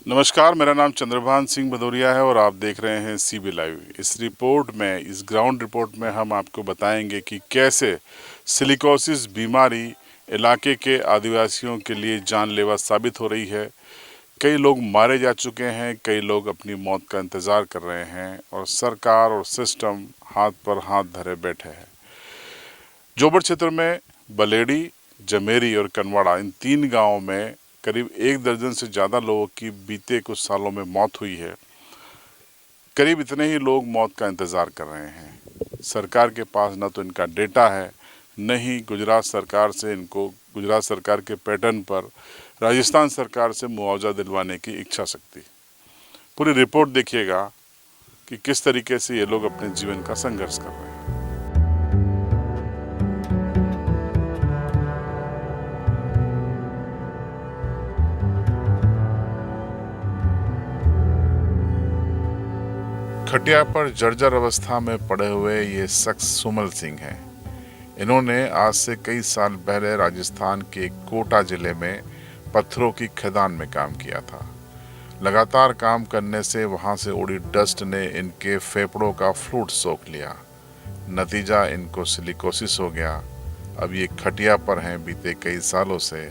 नमस्कार, मेरा नाम चंद्रभान सिंह भदौरिया है और आप देख रहे हैं सीबी लाइव। इस रिपोर्ट में, इस ग्राउंड रिपोर्ट में हम आपको बताएंगे कि कैसे सिलिकोसिस बीमारी इलाके के आदिवासियों के लिए जानलेवा साबित हो रही है। कई लोग मारे जा चुके हैं, कई लोग अपनी मौत का इंतज़ार कर रहे हैं और सरकार और सिस्टम हाथ पर हाथ धरे बैठे हैं। जोबर क्षेत्र में बलेडी, जमेरी और कनवाड़ा, इन 3 गांवों में करीब 1 दर्जन से ज़्यादा लोगों की बीते कुछ सालों में मौत हुई है। करीब इतने ही लोग मौत का इंतज़ार कर रहे हैं। सरकार के पास न तो इनका डेटा है, न ही गुजरात सरकार के पैटर्न पर राजस्थान सरकार से मुआवजा दिलवाने की इच्छा शक्ति। पूरी रिपोर्ट देखिएगा कि किस तरीके से ये लोग अपने जीवन का संघर्ष कर रहे हैं। खटिया पर जर्जर अवस्था में पड़े हुए ये शख्स सुमल सिंह हैं। इन्होंने आज से कई साल पहले राजस्थान के कोटा जिले में पत्थरों की खदान में काम किया था। लगातार काम करने से वहां से उड़ी डस्ट ने इनके फेफड़ों का फ्लूइड सोख लिया। नतीजा, इनको सिलिकोसिस हो गया। अब ये खटिया पर हैं बीते कई सालों से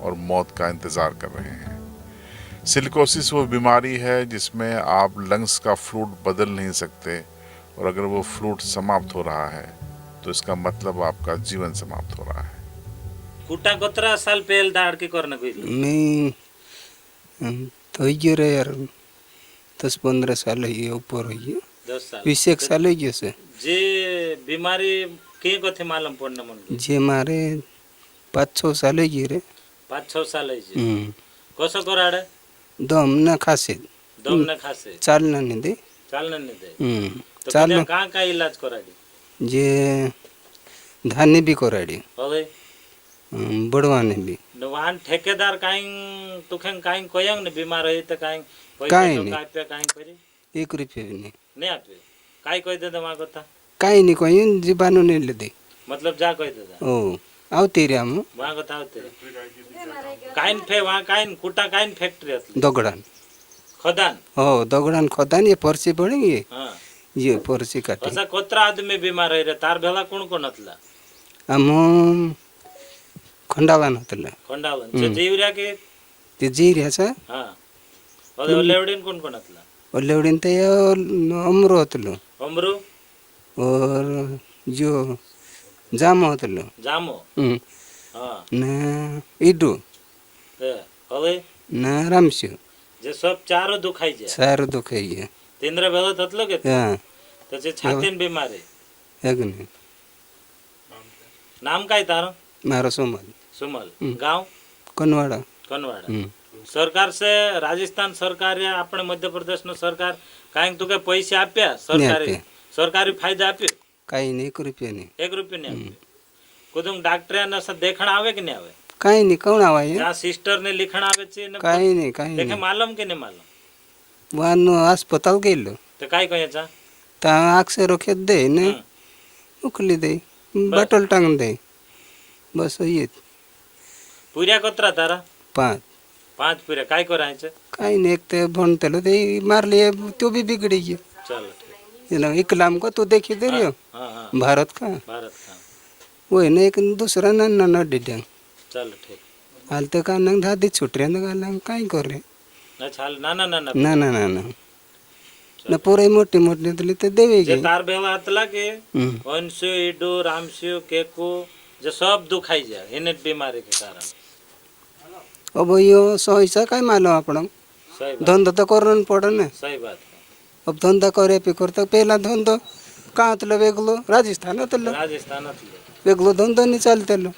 और मौत का इंतज़ार कर रहे हैं। सिलिकोसिस वो बीमारी है जिसमें आप लंग्स का फ्लूइड बदल नहीं सकते और अगर वो फ्लूइड समाप्त हो रहा है तो इसका मतलब आपका जीवन समाप्त हो रहा है। कुटा गोत्रा साल पहले दाड़ के करने कोई मैं तो ये रे यार 10-15 साल ही ऊपर हो गया। 10 साल 20 साल हो गया से जे बीमारी के कथे मालूम पड़ने मन जे मारे 5-6 साल हो गए रे। 5-6 साल है जे कसो कराड़े दम न खासे दम न खासे चालना नहीं दे। चालने नहीं दे तो चालना कहाँ इलाज कराड़ी जे धाने भी कराड़ी હવે बड़वाने भी वाहन ठेकेदार काई तुखें काई कोयंग ने बीमार है तो काई काई पैसे तो नहीं। काई पे काई करे 1 रुपया भी नहीं आते काई कोई दे दमा कोता काई नहीं कोई जीवाणु नहीं ले दे। मतलब जा कोई दे दा ओ आवती रे हम वहाँ कोता होते काइन फे वहाँ काइन कुटा काइन फैक्ट्री असली दगड़ान खदान हो दगड़ान खदान ये पर्ची पड़ेंगे हाँ ये पर्ची काटे असा कोत्रा आदमी बीमार है रे तार भेला कोण अतला हम खंडावान होतला खंडावन जे जीवऱ्या के ते जी रे सा हाँ और लेवडीन कोण अतला और लेवड़ीन ते अमरो होतलो अमरू और जो जाम होतलो जामो हाँ न इडू ते હવે न रामशु जे सब चारो दुखाई जे सार दुखाई है तेंद्र भेलो थतलो के हां तो जे छातीन बीमार है अग्नि नाम काय तारो मारो सोमल सुमल गांव कनवाड़ा कनवाड़ा सरकार से राजस्थान सरकार या अपने मध्य प्रदेश नो सरकार काई तो के पैसे आप्या सरकारी सरकारी फायदा आप्यो काई नहीं 1 रुपया नहीं 1 रुपया नहीं आप्यो कुदुम डॉक्टर ने सब देखण आवे कि नहीं आवे काई नहीं कौन आवा है जहाँ सिस्टर ने लिखण आवे छे ने काई नहीं देखे मालूम के नहीं मालूम वानो अस्पताल गेलो तो काय कहे चा ता आँख से रोके दे ने उखली दे बटल टांग दे बस ये पूरा कोत्रा तारा 5 पूरा काय कराय छे काई नहीं एक ते भणतेलो ते मार लिए तो भी बिगड़ी गया चलो ठीक ये ना इकलाम को तो देखी दे रही हो हाँ हाँ भारत का भारत का वो है ना एक दूसरा ना ना ना डिडंग चलो ठीक हाल तक का नंग धादी छुट रहे ना गाला काई कर रहे ना छाल ना ना ना ना ना ना ना ना ना पूरे मोटे मोटे तो लेते देवेगी जे तार बेला हतला के वंशु इडो रामशु केको जे सब दुखाई जाए इने बीमारी के कारण अब यो सही काई मालूम आपण सही बात धंधा तो करन पड़े ना सही बात अब धंधा करे पे करता पहला धंधा कहाँ तलो वेगलो राजस्थान तलो राजस्थान अतले वेगलो धंधा नहीं चलते लो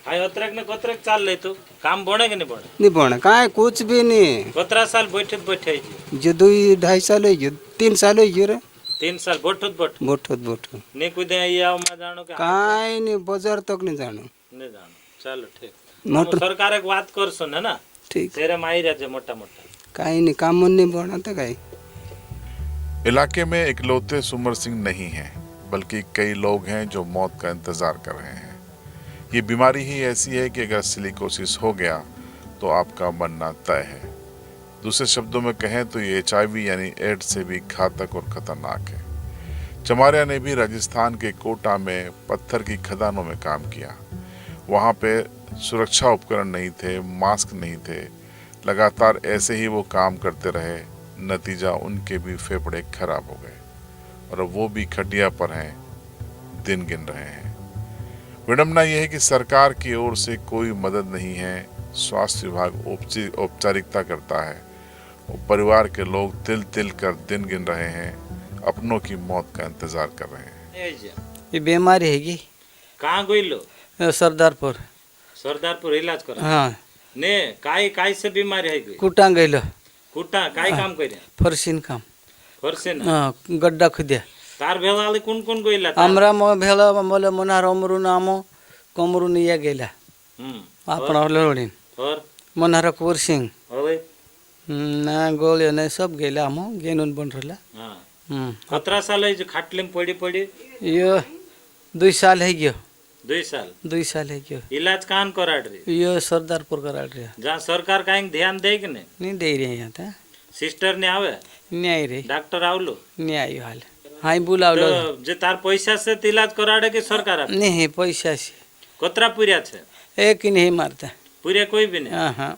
हाय अत्रक ने कोत्रक चाल ले तो काम बने के नहीं बने नहीं बने काहे कुछ भी नहीं कोतरा साल बैठे जी जो 2-2.5 साल हो गयो 3 साल हो गयो रे 3 साल बैठत बोठो ने कुदे या मा जानो के काई नहीं बाजार तक नहीं जानो नहीं जानो चलो ठीक मोटर सरकार एक बात करसो ना ठीक तेरे माई रे मोटा मोटा काई नहीं काम नहीं बना तो काई इलाके में इकलौते सुमर सिंह नहीं हैं, बल्कि कई लोग हैं जो मौत का इंतजार कर रहे हैं। ये बीमारी ही ऐसी है कि अगर सिलिकोसिस हो गया तो आपका मरना तय है। दूसरे शब्दों में कहें तो ये HIV यानी एड्स से भी घातक और खतरनाक है। चमारिया ने भी राजस्थान के कोटा में पत्थर की खदानों में काम किया। वहाँ पे सुरक्षा उपकरण नहीं थे, मास्क नहीं थे। लगातार ऐसे ही वो काम करते रहे। नतीजा उनके भी फेफड़े खराब हो गए और अब वो भी खटिया पर हैं, दिन गिन रहे हैं। विडंबना यह है कि सरकार की ओर से कोई मदद नहीं है। स्वास्थ्य विभाग औपचारिकता करता है और परिवार के लोग तिल तिल कर दिन गिन रहे हैं, अपनों की मौत का इंतजार कर रहे हैं। ये बीमारी हैगी कहाँ गइलो? सरदारपुर। सरदारपुर इलाज करा हाँ ने काय से बीमारी है गई? कुटा गइलो कुटा काय काम करे? फरसीन काम। फरसे ना हाँ गड्ढा खुद्या तार भेलाले कोण कोण गइला? आमरा भेला मोले मनार अमरून आमो कमरून या गेला आपण लोडीन और मनार कुवर सिंग હવે ना गोळ्यो ने सब गेला आमो गेनून बन रहला। हां कतरा साल है जो खाटलेम पड़ी पड़ी? यो 2 साल है गयो। 2 साल 2 साल है गयो। इलाज कान कराड रे? यो सरदारपुर कराड़ रे। जहाँ सरकार काई ध्यान दे कि नहीं दे रहे यहाँ था। सिस्टर ने आवे? न्याय रे डॉक्टर आवलो? न्याय हाल हाई बुलावलो तो जे तार पैसा से इलाज कराडे कि सरकार आपे? नहीं पैसा से कतरा पूर्या छे? एक ही नहीं मारता। पूरे कोई भी नहीं? हाँ हाँ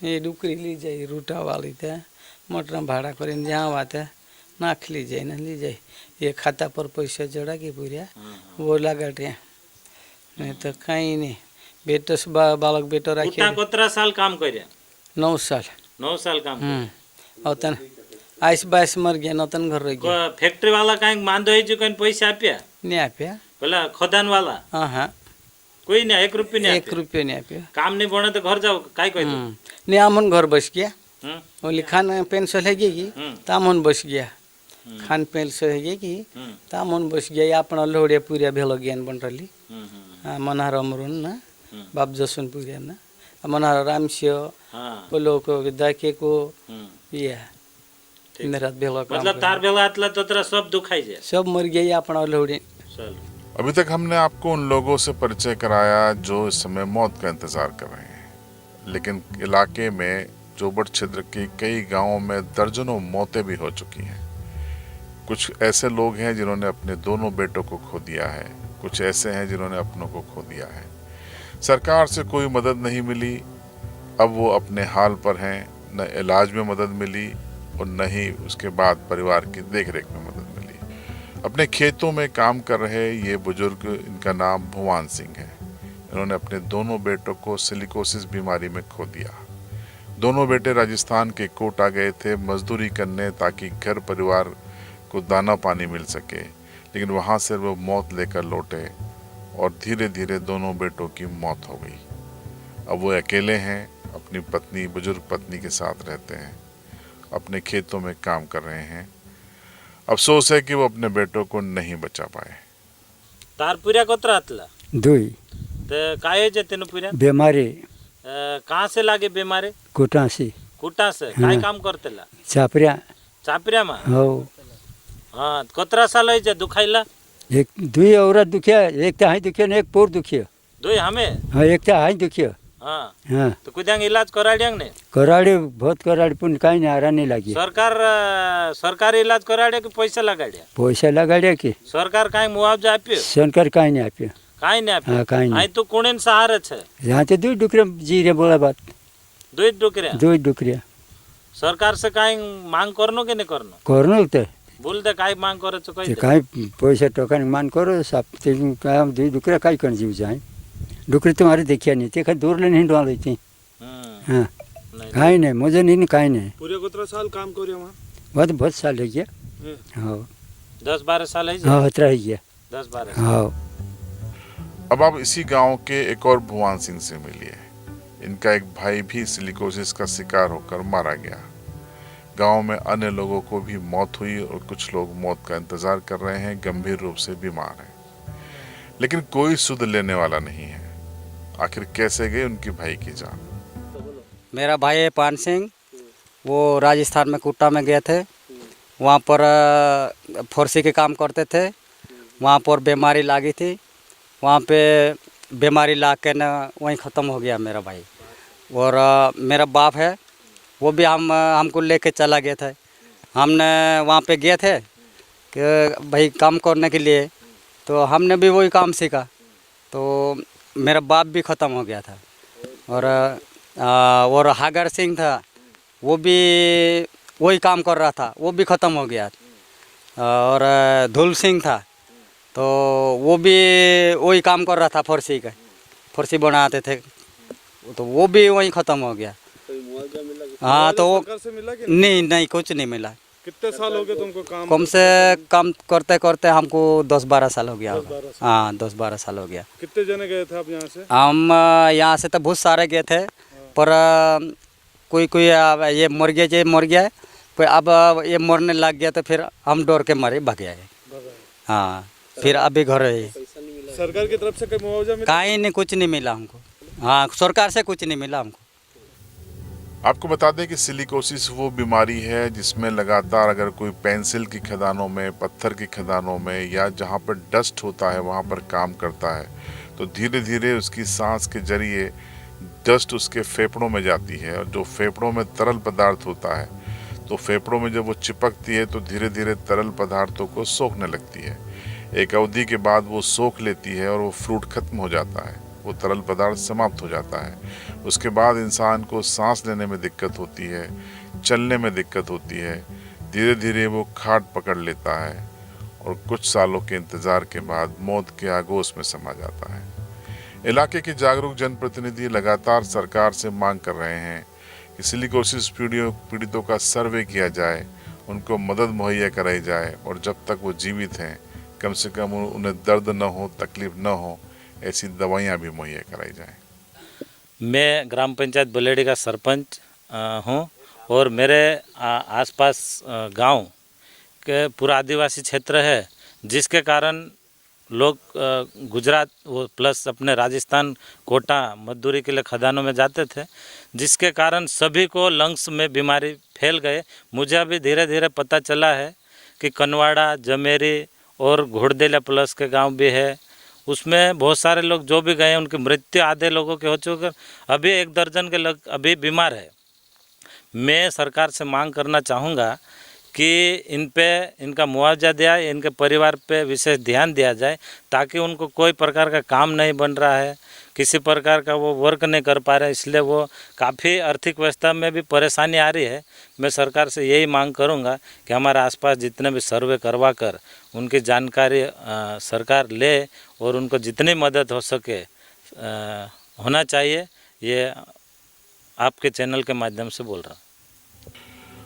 ये डुकरी ली जाए रूटा वाली था मोटर भाड़ा कर जहाँ बात है नाख ली जाए ना ली जाए ये खाता पर पैसा जोड़ा के पूरा वो लगा रहे नहीं तो कहीं नहीं बेटो से बालक बेटो रखे कुटा कतरा साल काम करे? 9 साल। 9 साल काम करे। और तन आइस बाइस मर गया नौतन घर रह गया। फैक्ट्री वाला काई मांदो है जो कहीं पैसा आप्या? नहीं आप्या। પેલા ખોદાન વાલા हाँ हाँ कोई नहीं? 1 रुपया नहीं? 1 रुपया नहीं आप्या। काम नहीं बने तो घर जाओ काय कोई? नहीं आमन घर बस गया वो खान पेंसिल है कि तामन बस गया खान पेंसिल है कि तामन बस गया अपना लोड़े पूरा भेलो ज्ञान बन रही मनार अमरून ना बाप जसुन पूरा ना मनार रामसियो बोलो को विदाके को ये मेरा भेलो मतलब तार भेला आतला तोतरा सब दुखाई जाए? सब मर गया अपना लोड़े। अभी तक हमने आपको उन लोगों से परिचय कराया जो इस समय मौत का इंतजार कर रहे हैं, लेकिन इलाके में जोबट क्षेत्र के कई गांवों में दर्जनों मौतें भी हो चुकी हैं। कुछ ऐसे लोग हैं जिन्होंने अपने दोनों बेटों को खो दिया है, कुछ ऐसे हैं जिन्होंने अपनों को खो दिया है। सरकार से कोई मदद नहीं मिली, अब वो अपने हाल पर हैं। न इलाज में मदद मिली और न ही उसके बाद परिवार की देखरेख में मदद मिली। अपने खेतों में काम कर रहे ये बुजुर्ग, इनका नाम भुवन सिंह है। इन्होंने अपने दोनों बेटों को सिलिकोसिस बीमारी में खो दिया। दोनों बेटे राजस्थान के कोटा गए थे मजदूरी करने ताकि घर परिवार को दाना पानी मिल सके, लेकिन वहाँ से वो मौत लेकर लौटे और धीरे धीरे दोनों बेटों की मौत हो गई। अब वो अकेले हैं, अपनी पत्नी, बुजुर्ग पत्नी के साथ रहते हैं, अपने खेतों में काम कर रहे हैं। अफसोस है कि वो अपने बेटों को नहीं बचा पाए। तार पूरा कतरा आतला? 2 ते काय जे तेन पूरा बीमारी कहाँ से लागे बीमारी? कुटा से। कुटा से काय काम करतेला? चापरिया चापरिया में? हो हाँ कतरा साल है जे दुखाइला? 2 औरत दुखिया, एक तो हाई दुखिया एक पोर दुखिया। 2 हमें? हाँ एक तो हाई दुखिया। हाँ हाँ तो कुछ इलाज कराड़ियांग ने? कराड़े बहुत कराड़े पुन कहीं नहीं आरा नहीं लगी। सरकारी इलाज कराड़े कि पैसा लगाड़िया? पैसा लगाड़िया कि सरकार काई मुआवजा आप्यो? सरकार कहीं नहीं आप्यो। काई नहीं आप्यो? हाँ कहीं नहीं। तो कोने सहारे छे? यहाँ तो 2 डुकरे जी रे बोला बात। 2 डुकरे? 2 डुकरे। सरकार से काई मांग करनो कि नहीं करनो? करनो तो बोल दे काई मांग करे तो कही कहीं पैसा टका मांग करो सब 2 डुकरा कहीं कर जीव जाए। डुकरी तुम्हारे देखिया नहीं थे, दूर ले नहीं डाल थी। हाँ कहीं नहीं मुझे नहीं कहीं नहीं। पूरे कितना साल काम करे वहाँ? बहुत साल है गया। हाँ 10-12 साल है? हाँ 17 है गया। 10-12। हाँ अब आप इसी गांव के एक और भुवन सिंह से मिलिए। इनका एक भाई भी सिलिकोसिस का शिकार होकर मारा गया। गांव में अन्य लोगों को भी मौत हुई और कुछ लोग मौत का इंतजार कर रहे हैं, गंभीर रूप से बीमार हैं, लेकिन कोई सुध लेने वाला नहीं है। आखिर कैसे गए उनकी भाई की जान? मेरा भाई है पान सिंह, वो राजस्थान में कोटा में गए थे। वहाँ पर फरसी के काम करते थे। वहाँ पर बीमारी लगी थी, वहाँ पे बीमारी ला के न वहीं ख़त्म हो गया मेरा भाई। और मेरा बाप है वो भी हमको लेके चला गया था। हमने वहाँ पे गए थे कि भाई काम करने के लिए, तो हमने भी वही काम सीखा। तो मेरा बाप भी ख़त्म हो गया था, और हागर सिंह था, वो भी वही काम कर रहा था, वो भी ख़त्म हो गया। और धुल सिंह था, तो वो भी वही काम कर रहा था, फर्सी बनाते थे, तो वो भी वही ख़त्म हो गया। हाँ, तो सरकार से मिला कि नहीं कुछ नहीं मिला। कितने साल हो गए तुमको काम? कम से कम करते करते हमको 10-12 साल हो गया होगा। हाँ, 10-12 साल हो गया। कितने जने गए थे आप यहाँ से? हम यहाँ से तो बहुत सारे गए थे, पर कोई ये मर गया, कोई अब ये मरने लग गया, तो फिर हम डर के मारे भाग गए। हाँ, फिर अभी घर है। सरकार की तरफ से कोई मुआवजा मिला? कहीं नहीं, कुछ नहीं मिला हमको। हाँ, सरकार से कुछ नहीं मिला हमको। आपको बता दें कि सिलिकोसिस वो बीमारी है जिसमें लगातार अगर कोई पेंसिल की खदानों में, पत्थर की खदानों में या जहाँ पर डस्ट होता है वहाँ पर काम करता है, तो धीरे धीरे उसकी सांस के जरिए डस्ट उसके फेफड़ों में जाती है, और जो फेफड़ों में तरल पदार्थ होता है, तो फेफड़ों में जब वो चिपकती है तो धीरे धीरे तरल पदार्थों को सोखने लगती है। एक अवधि के बाद वो सोख लेती है और वो फ्लूइड खत्म हो जाता है, वो तरल पदार्थ समाप्त हो जाता है। उसके बाद इंसान को सांस लेने में दिक्कत होती है, चलने में दिक्कत होती है, धीरे धीरे वो खाट पकड़ लेता है और कुछ सालों के इंतज़ार के बाद मौत के आगोश में समा जाता है। इलाके के जागरूक जनप्रतिनिधि लगातार सरकार से मांग कर रहे हैं कि सिलिकोसिस पीड़ितों का सर्वे किया जाए, उनको मदद मुहैया कराई जाए, और जब तक वो जीवित हैं कम से कम उन्हें दर्द न हो, तकलीफ न हो, ऐसी दवाइयाँ भी मुहैया कराई जाएं। मैं ग्राम पंचायत बलेडी का सरपंच हूँ, और मेरे आसपास गांव के पूरा आदिवासी क्षेत्र है, जिसके कारण लोग गुजरात वो प्लस अपने राजस्थान कोटा मजदूरी के लिए खदानों में जाते थे, जिसके कारण सभी को लंग्स में बीमारी फैल गए। मुझे अभी धीरे धीरे पता चला है कि कनवाड़ा, जमेरी और घोड़देला प्लस के गांव भी है, उसमें बहुत सारे लोग जो भी गए उनकी मृत्यु आधे लोगों के हो चुके, अभी 1 दर्जन के लोग अभी बीमार है। मैं सरकार से मांग करना चाहूँगा कि इन पे इनका मुआवजा दिया, इनके परिवार पे विशेष ध्यान दिया जाए, ताकि उनको कोई प्रकार का काम नहीं बन रहा है, किसी प्रकार का वो वर्क नहीं कर पा रहे, इसलिए वो काफ़ी आर्थिक व्यवस्था में भी परेशानी आ रही है। मैं सरकार से यही मांग करूंगा कि हमारे आसपास जितने भी सर्वे करवा कर उनकी जानकारी सरकार ले और उनको जितनी मदद हो सके होना चाहिए। ये आपके चैनल के माध्यम से बोल रहा हूँ।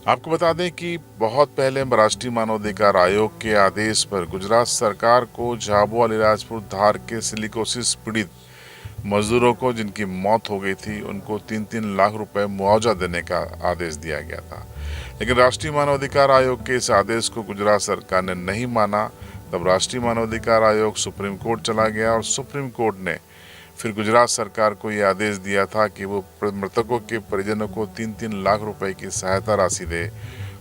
आपको बता दें कि बहुत पहले राष्ट्रीय मानवाधिकार आयोग के आदेश पर गुजरात सरकार को झाबुआ अलीराजपुर धार के सिलिकोसिस पीड़ित मजदूरों को जिनकी मौत हो गई थी उनको 3-3 लाख रुपए मुआवजा देने का आदेश दिया गया था, लेकिन राष्ट्रीय मानवाधिकार आयोग के इस आदेश को गुजरात सरकार ने नहीं माना। तब राष्ट्रीय मानवाधिकार आयोग सुप्रीम कोर्ट चला गया और सुप्रीम कोर्ट ने फिर गुजरात सरकार को ये आदेश दिया था कि वो मृतकों के परिजनों को 3-3 लाख रुपए की सहायता राशि दे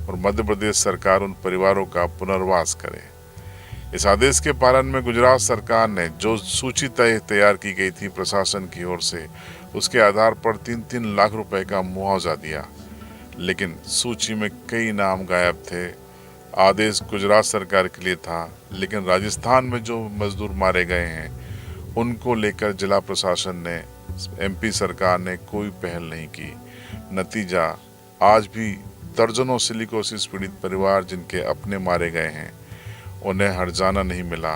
और मध्य प्रदेश सरकार उन परिवारों का पुनर्वास करे। इस आदेश के पालन में गुजरात सरकार ने जो सूची तैयार की गई थी प्रशासन की ओर से, उसके आधार पर 3-3 लाख रुपए का मुआवजा दिया, लेकिन सूची में कई नाम गायब थे। आदेश गुजरात सरकार के लिए था, लेकिन राजस्थान में जो मजदूर मारे गए हैं उनको लेकर जिला प्रशासन ने, एमपी सरकार ने कोई पहल नहीं की। नतीजा आज भी दर्जनों सिलिकोसिस पीड़ित परिवार जिनके अपने मारे गए हैं उन्हें हर्जाना नहीं मिला,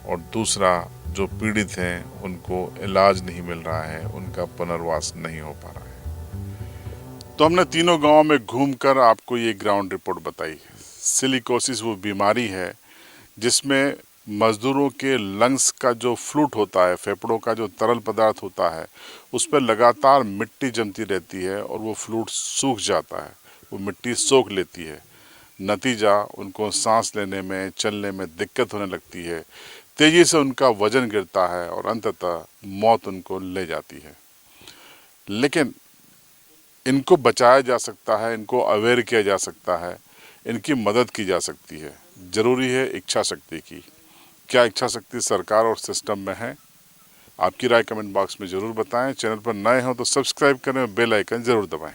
और दूसरा जो पीड़ित हैं उनको इलाज नहीं मिल रहा है, उनका पुनर्वास नहीं हो पा रहा है। तो हमने तीनों गांवों में घूमकर आपको ये ग्राउंड रिपोर्ट बताई। सिलिकोसिस वो बीमारी है जिसमें मजदूरों के लंग्स का जो फ्लूइड होता है, फेफड़ों का जो तरल पदार्थ होता है, उस पर लगातार मिट्टी जमती रहती है और वो फ्लूइड सूख जाता है, वो मिट्टी सोख लेती है। नतीजा उनको सांस लेने में, चलने में दिक्कत होने लगती है, तेज़ी से उनका वजन गिरता है और अंततः मौत उनको ले जाती है। लेकिन इनको बचाया जा सकता है, इनको अवेयर किया जा सकता है, इनकी मदद की जा सकती है। ज़रूरी है इच्छा शक्ति की। क्या इच्छा शक्ति सरकार और सिस्टम में है? आपकी राय कमेंट बॉक्स में ज़रूर बताएं। चैनल पर नए हो तो सब्सक्राइब करें और बेल आइकन ज़रूर दबाएं।